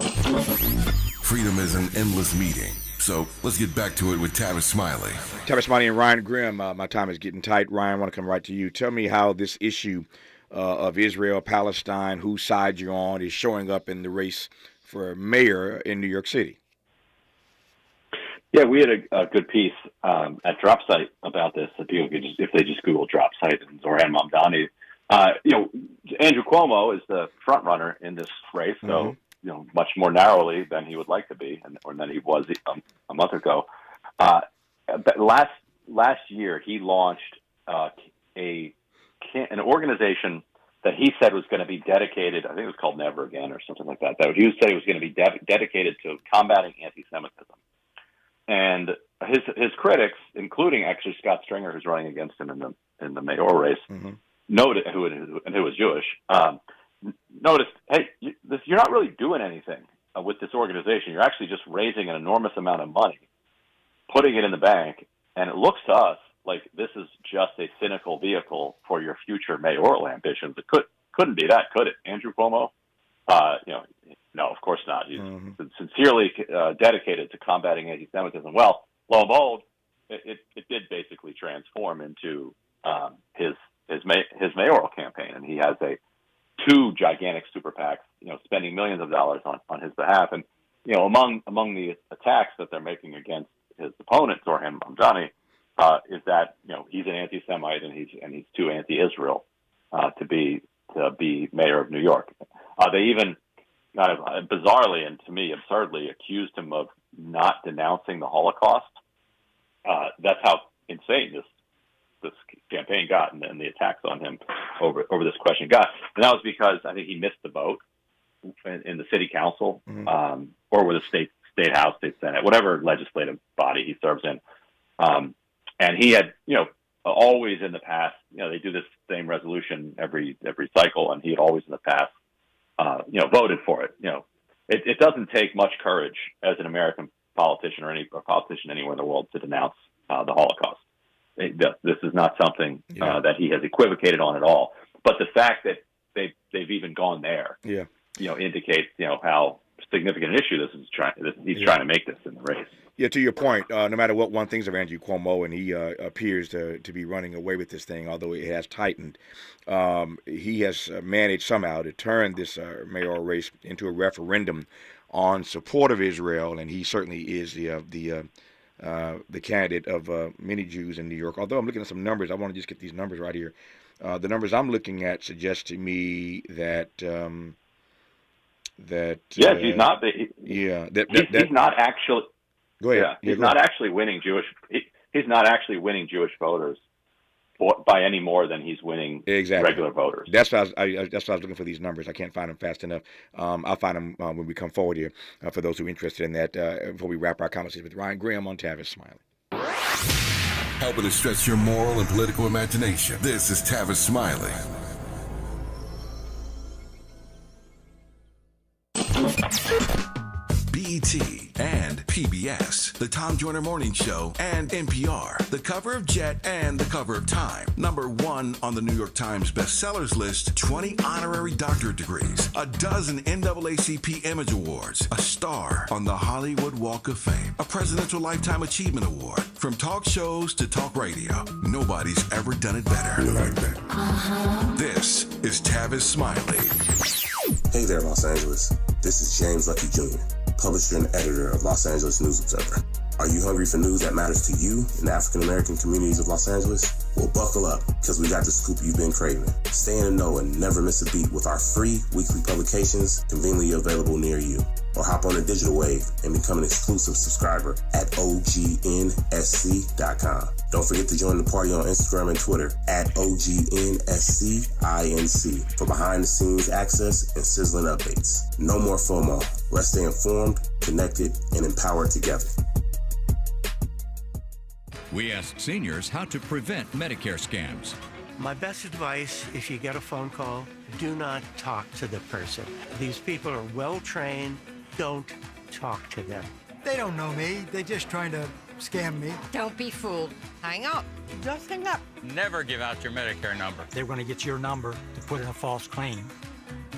freedom is an endless meeting. So let's get back to it with Tavis Smiley. Tavis Smiley and Ryan Grimm. My time is getting tight. Ryan, I want to come right to you. Tell me how this issue of Israel, Palestine, whose side you're on, is showing up in the race for mayor in New York City. Yeah, we had a good piece at Drop Site about this. If people could if they just Google Drop Site and Zoran Mamdani, Andrew Cuomo is the front runner in this race, so much more narrowly than he would like to be, or than he was a month ago. But last year, he launched an organization that he said was going to be dedicated. I think it was called Never Again or something like that. That he said it was going to be dedicated to combating anti-Semitism. And his critics, including actually Scott Stringer, who's running against him in the mayoral race, noted who was Jewish, noticed, hey, you're not really doing anything with this organization. You're actually just raising an enormous amount of money, putting it in the bank, and it looks to us like this is just a cynical vehicle for your future mayoral ambitions. It couldn't be that, could it, Andrew Cuomo? No, of course not. He's sincerely dedicated to combating anti-Semitism. Well, lo and behold, it did basically transform into his mayoral campaign, and he has two gigantic super PACs, spending millions of dollars on his behalf. And among the attacks that they're making against his opponent, Zoran Mamdani, is that he's an anti-Semite and he's too anti-Israel to be mayor of New York. They even kind of bizarrely and to me absurdly accused him of not denouncing the Holocaust. That's how insane this campaign got, and the attacks on him over this question got. And that was because I think he missed the vote in the city council, or with the state house, state senate, whatever legislative body he serves in. And he had, always in the past, they do this same resolution every cycle, and he had always in the past, voted for it. It doesn't take much courage as an American politician or any politician anywhere in the world to denounce the Holocaust. This is not something that he has equivocated on at all. But the fact that they've even gone there, indicates how significant an issue this is. He's trying to make this in the race. Yeah, to your point, no matter what one thinks of Andrew Cuomo, and he appears to be running away with this thing, although it has tightened, he has managed somehow to turn this mayoral race into a referendum on support of Israel, and he certainly is the candidate of many Jews in New York. Although I'm looking at some numbers, I want to just get these numbers right here. The numbers I'm looking at suggest to me that he's not. He's not actually. Go ahead. Yeah, he's not actually winning Jewish. He's not actually winning Jewish voters by any more than he's winning regular voters. That's why I was looking for these numbers. I can't find them fast enough. I'll find them when we come forward here for those who are interested in that. Before we wrap our conversation with Ryan Graham on Tavis Smiley. Helping to stretch your moral and political imagination. This is Tavis Smiley. BET and PBS, the Tom Joyner Morning Show, and NPR, the cover of Jet and the cover of Time. #1 on the New York Times bestsellers list, 20 honorary doctorate degrees, a dozen NAACP Image Awards, a star on the Hollywood Walk of Fame, a Presidential Lifetime Achievement Award. From talk shows to talk radio, nobody's ever done it better. You like that? This is Tavis Smiley. Hey there, Los Angeles. This is James Lucky Jr., publisher and editor of Los Angeles News Observer. Are you hungry for news that matters to you in the African-American communities of Los Angeles? Well, buckle up, because we got the scoop you've been craving. Stay in the know and never miss a beat with our free weekly publications conveniently available near you. Or hop on the digital wave and become an exclusive subscriber at OGNSC.com. Don't forget to join the party on Instagram and Twitter at OGNSCINC for behind-the-scenes access and sizzling updates. No more FOMO. Let's stay informed, connected, and empowered together. We asked seniors how to prevent Medicare scams. My best advice, if you get a phone call, do not talk to the person. These people are well-trained. Don't talk to them. They don't know me. They're just trying to scam me. Don't be fooled. Hang up. Just hang up. Never give out your Medicare number. They're going to get your number to put in a false claim.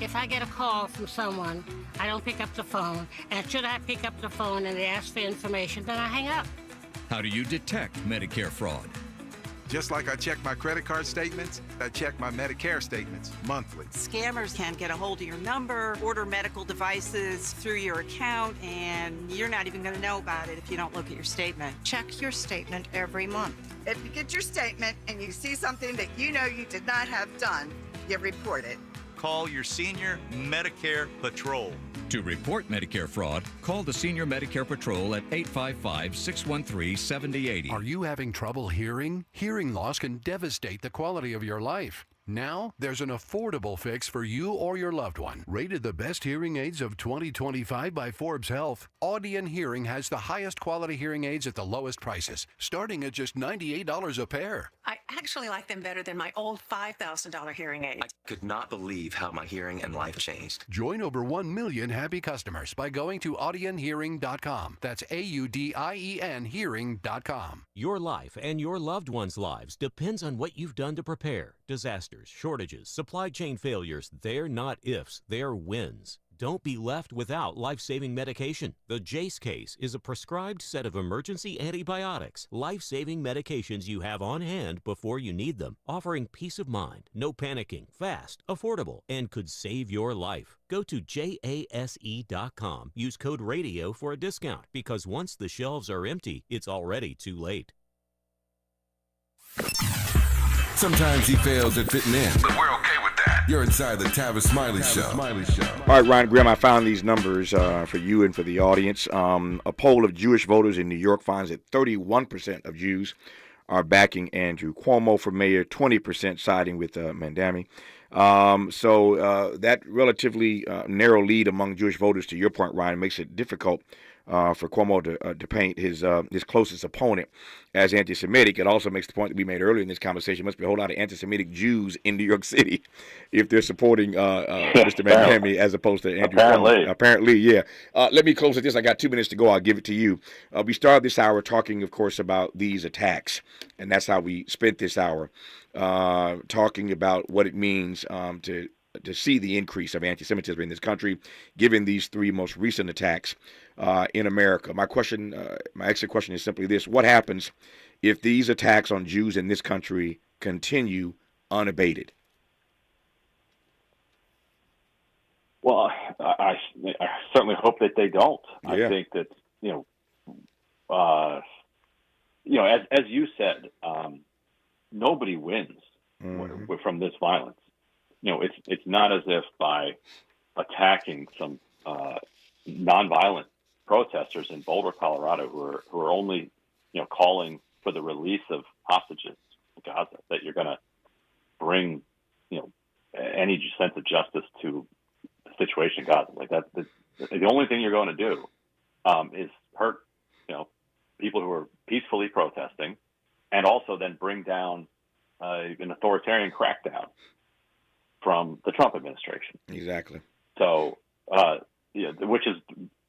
If I get a call from someone, I don't pick up the phone. And should I pick up the phone and they ask for information, then I hang up. How do you detect Medicare fraud? Just like I check my credit card statements, I check my Medicare statements monthly. Scammers can get a hold of your number, order medical devices through your account, and you're not even going to know about it if you don't look at your statement. Check your statement every month. If you get your statement and you see something that you know you did not have done, you report it. Call your senior Medicare Patrol. To report Medicare fraud, call the Senior Medicare Patrol at 855-613-7080. Are you having trouble hearing? Hearing loss can devastate the quality of your life. Now, there's an affordable fix for you or your loved one. Rated the best hearing aids of 2025 by Forbes Health, Audion Hearing has the highest quality hearing aids at the lowest prices, starting at just $98 a pair. I actually like them better than my old $5,000 hearing aid. I could not believe how my hearing and life changed. Join over 1 million happy customers by going to audionhearing.com. That's AUDIEN hearing.com. Your life and your loved ones' lives depends on what you've done to prepare. Disasters, shortages, supply chain failures, they're not ifs, they're wins. Don't be left without life-saving medication. The Jace case is a prescribed set of emergency antibiotics, life-saving medications you have on hand before you need them, offering peace of mind, no panicking, fast, affordable, and could save your life. Go to JASE.com. Use code RADIO for a discount, because once the shelves are empty, it's already too late. Sometimes he fails at fitting in, but we're okay with that. You're inside the Tavis Smiley Show. All right, Ryan Grimm, I found these numbers for you and for the audience. A poll of Jewish voters in New York finds that 31% of Jews are backing Andrew Cuomo for mayor, 20% siding with Mandami. So that relatively narrow lead among Jewish voters, to your point, Ryan, makes it difficult for Cuomo to paint his closest opponent as anti-Semitic. It also makes the point that we made earlier in this conversation: must be a whole lot of anti-Semitic Jews in New York City if they're supporting Mr. Mandami as opposed to Andrew Cuomo. Apparently, yeah. Let me close with this. I got 2 minutes to go. I'll give it to you. We started this hour talking, of course, about these attacks, and that's how we spent this hour, talking about what it means to see the increase of anti-Semitism in this country, given these 3 most recent attacks in America. My exit question is simply this: what happens if these attacks on Jews in this country continue unabated? Well, I certainly hope that they don't. Yeah. I think that as you said, nobody wins from this violence. It's not as if by attacking some nonviolent protesters in Boulder, Colorado, who are only calling for the release of hostages in Gaza, that you're going to bring any sense of justice to the situation in Gaza. Like that, the only thing you're going to do is hurt people who are peacefully protesting, and also then bring down an authoritarian crackdown from the Trump administration. Exactly. So, which is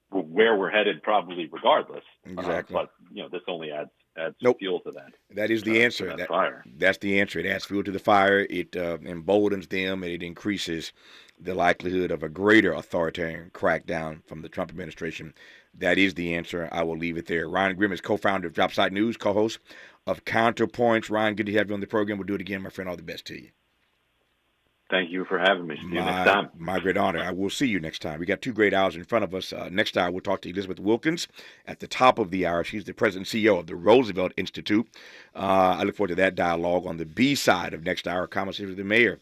where we're headed probably regardless. Exactly. But, this only adds fuel to that. That is the answer. Fire. That's the answer. It adds fuel to the fire. It emboldens them, and it increases the likelihood of a greater authoritarian crackdown from the Trump administration. That is the answer. I will leave it there. Ryan Grimm is co-founder of Dropsite News, co-host of Counterpoints. Ryan, good to have you on the program. We'll do it again, my friend. All the best to you. Thank you for having me. See you next time. My great honor. I will see you next time. We got 2 great hours in front of us. Next hour, we'll talk to Elizabeth Wilkins at the top of the hour. She's the president and CEO of the Roosevelt Institute. I look forward to that dialogue. On the B side of next hour, a conversation with the mayor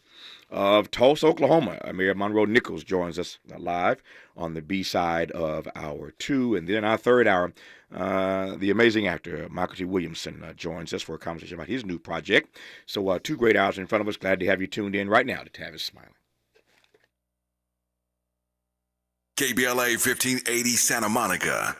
of Tulsa, Oklahoma. Mayor Monroe Nichols joins us live on the B side of hour 2. And then our third hour, the amazing actor Michael T. Williamson joins us for a conversation about his new project. So 2 great hours in front of us. Glad to have you tuned in right now to Tavis Smiley. KBLA 1580 Santa Monica.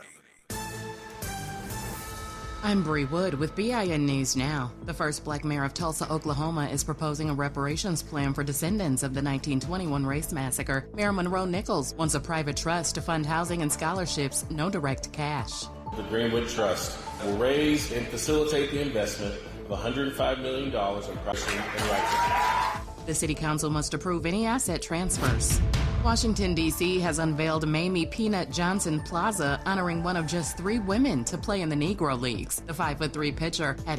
I'm Bree Wood with BIN News Now. The first black mayor of Tulsa, Oklahoma is proposing a reparations plan for descendants of the 1921 race massacre. Mayor Monroe Nichols wants a private trust to fund housing and scholarships, no direct cash. The Greenwood Trust will raise and facilitate the investment of $105 million in property and rights. The City Council must approve any asset transfers. Washington, D.C. has unveiled Mamie Peanut Johnson Plaza, honoring one of just 3 women to play in the Negro Leagues. The 5'3" pitcher had